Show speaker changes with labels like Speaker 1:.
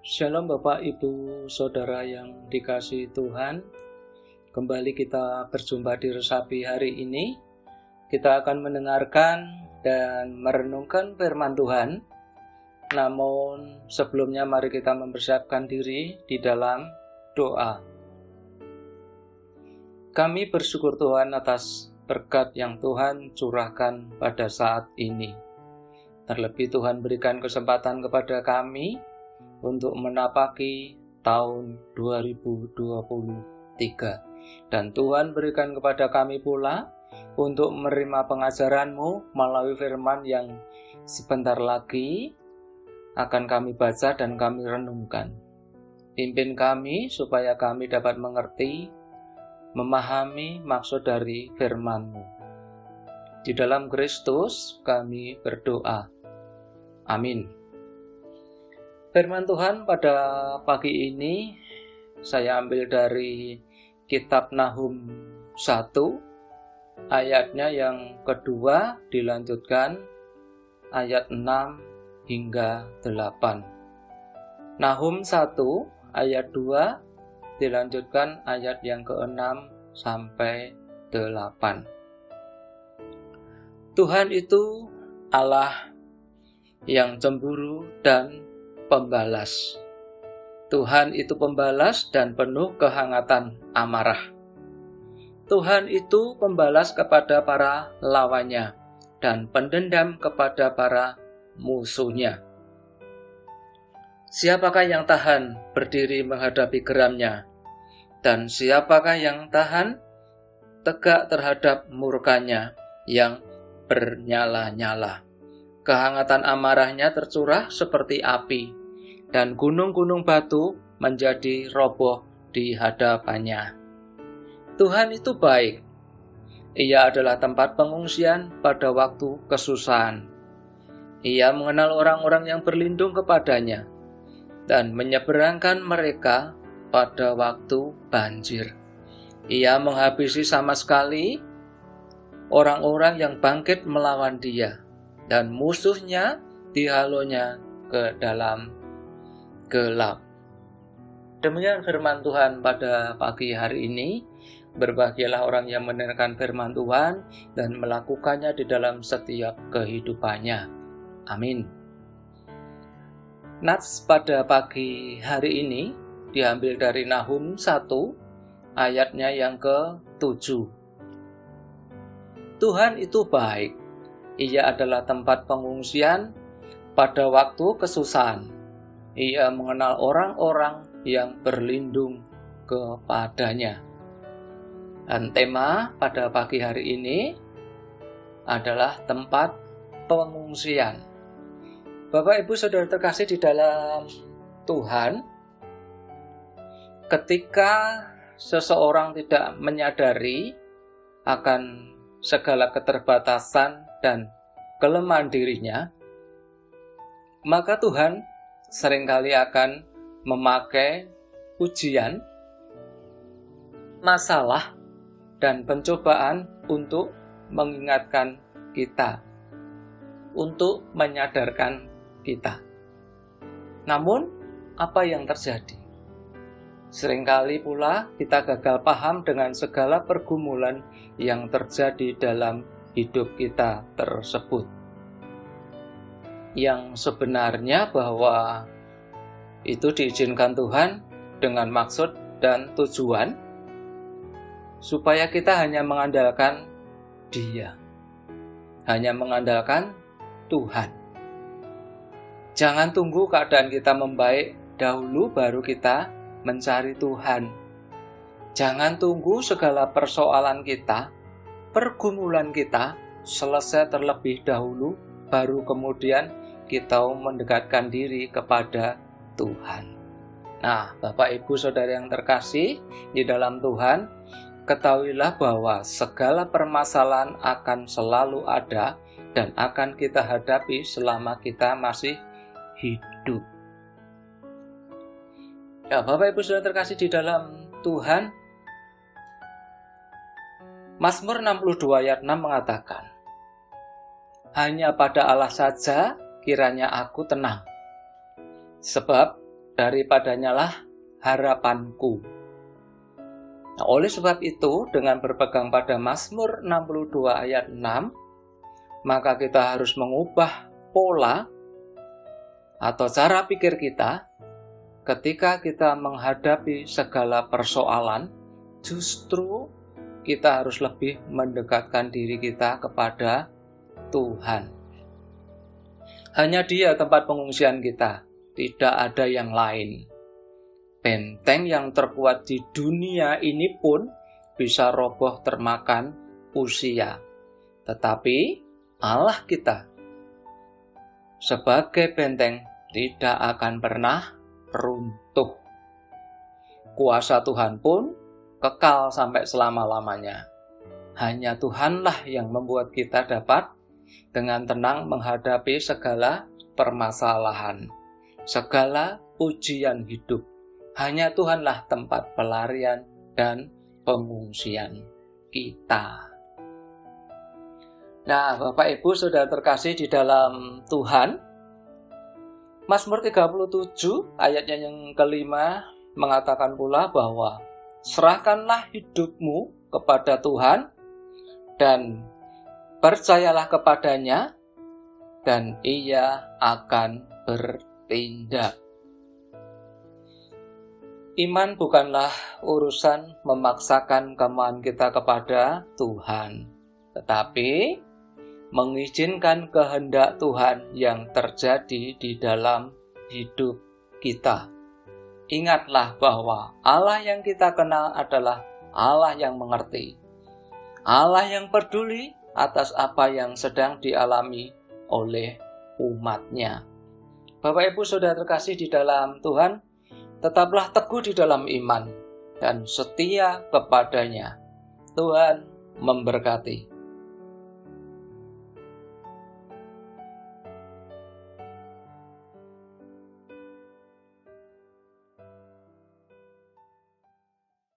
Speaker 1: Shalom Bapak, Ibu, Saudara yang dikasihi Tuhan. Kembali kita berjumpa di Resapi hari ini. Kita akan mendengarkan dan merenungkan firman Tuhan. Namun sebelumnya mari kita mempersiapkan diri di dalam doa. Kami bersyukur Tuhan atas berkat yang Tuhan curahkan pada saat ini. Terlebih Tuhan berikan kesempatan kepada kami untuk menapaki tahun 2023. Dan Tuhan berikan kepada kami pula untuk menerima pengajaran-Mu melalui firman yang sebentar lagi akan kami baca dan kami renungkan. Pimpin kami supaya kami dapat mengerti, memahami maksud dari firman-Mu. Di dalam Kristus kami berdoa. Amin. Firman Tuhan pada pagi ini saya ambil dari kitab Nahum 1, ayatnya yang kedua dilanjutkan ayat 6 hingga 8. Nahum 1 ayat 2 dilanjutkan ayat yang ke-6 sampai 8. Tuhan itu Allah yang cemburu dan pembalas. Tuhan itu pembalas dan penuh kehangatan amarah. Tuhan itu pembalas kepada para lawannya dan pendendam kepada para musuhnya. Siapakah yang tahan berdiri menghadapi geramnya? Dan siapakah yang tahan tegak terhadap murkanya yang bernyala-nyala? Kehangatan amarahnya tercurah seperti api, dan gunung-gunung batu menjadi roboh di hadapannya. Tuhan itu baik. Ia adalah tempat pengungsian pada waktu kesusahan. Ia mengenal orang-orang yang berlindung kepadanya, dan menyeberangkan mereka pada waktu banjir. Ia menghabisi sama sekali orang-orang yang bangkit melawan Dia, dan musuhnya dihalonya ke dalam gelap. Demikian firman Tuhan pada pagi hari ini. Berbahagialah orang yang mendengarkan firman Tuhan dan melakukannya di dalam setiap kehidupannya. Amin. Nats pada pagi hari ini diambil dari Nahum 1 ayatnya yang ke-7. Tuhan itu baik. Ia adalah tempat pengungsian pada waktu kesusahan. Ia mengenal orang-orang yang berlindung kepadanya. Dan tema pada pagi hari ini adalah tempat pengungsian. Bapak, Ibu, Saudara terkasih di dalam Tuhan, ketika seseorang tidak menyadari akan segala keterbatasan dan kelemahan dirinya, maka Tuhan seringkali akan memakai ujian, masalah, dan pencobaan untuk mengingatkan kita, untuk menyadarkan kita. Namun, apa yang terjadi? Seringkali pula kita gagal paham dengan segala pergumulan yang terjadi dalam hidup kita tersebut. Yang sebenarnya bahwa itu diizinkan Tuhan dengan maksud dan tujuan supaya kita hanya mengandalkan Dia, hanya mengandalkan Tuhan. Jangan tunggu keadaan kita membaik dahulu baru kita mencari Tuhan. Jangan tunggu segala persoalan kita, pergumulan kita selesai terlebih dahulu, baru kemudian kita mendekatkan diri kepada Tuhan. Nah, Bapak, Ibu, Saudara yang terkasih di dalam Tuhan, ketahuilah bahwa segala permasalahan akan selalu ada dan akan kita hadapi selama kita masih hidup. Ya, Bapak, Ibu, Saudara terkasih di dalam Tuhan, Mazmur 62 ayat 6 mengatakan, hanya pada Allah saja kiranya aku tenang, sebab daripadanya lah harapanku. Nah, oleh sebab itu, dengan berpegang pada Mazmur 62 ayat 6, maka kita harus mengubah pola atau cara pikir kita ketika kita menghadapi segala persoalan. Justru kita harus lebih mendekatkan diri kita kepada Tuhan. Hanya Dia tempat pengungsian kita, tidak ada yang lain. Benteng yang terkuat di dunia ini pun bisa roboh termakan usia. Tetapi Allah kita sebagai benteng tidak akan pernah runtuh. Kuasa Tuhan pun kekal sampai selama-lamanya. Hanya Tuhanlah yang membuat kita dapat dengan tenang menghadapi segala permasalahan, segala ujian hidup. Hanya Tuhanlah tempat pelarian dan pengungsian kita. Nah, Bapak Ibu sudah terkasih di dalam Tuhan, Mazmur 37 ayatnya yang kelima mengatakan pula bahwa serahkanlah hidupmu kepada Tuhan dan percayalah kepadanya dan Ia akan bertindak. Iman bukanlah urusan memaksakan kemauan kita kepada Tuhan, tetapi mengizinkan kehendak Tuhan yang terjadi di dalam hidup kita. Ingatlah bahwa Allah yang kita kenal adalah Allah yang mengerti, Allah yang peduli atas apa yang sedang dialami oleh umat-Nya. Bapak Ibu Saudara terkasih di dalam Tuhan, tetaplah teguh di dalam iman dan setia kepadanya. Tuhan memberkati.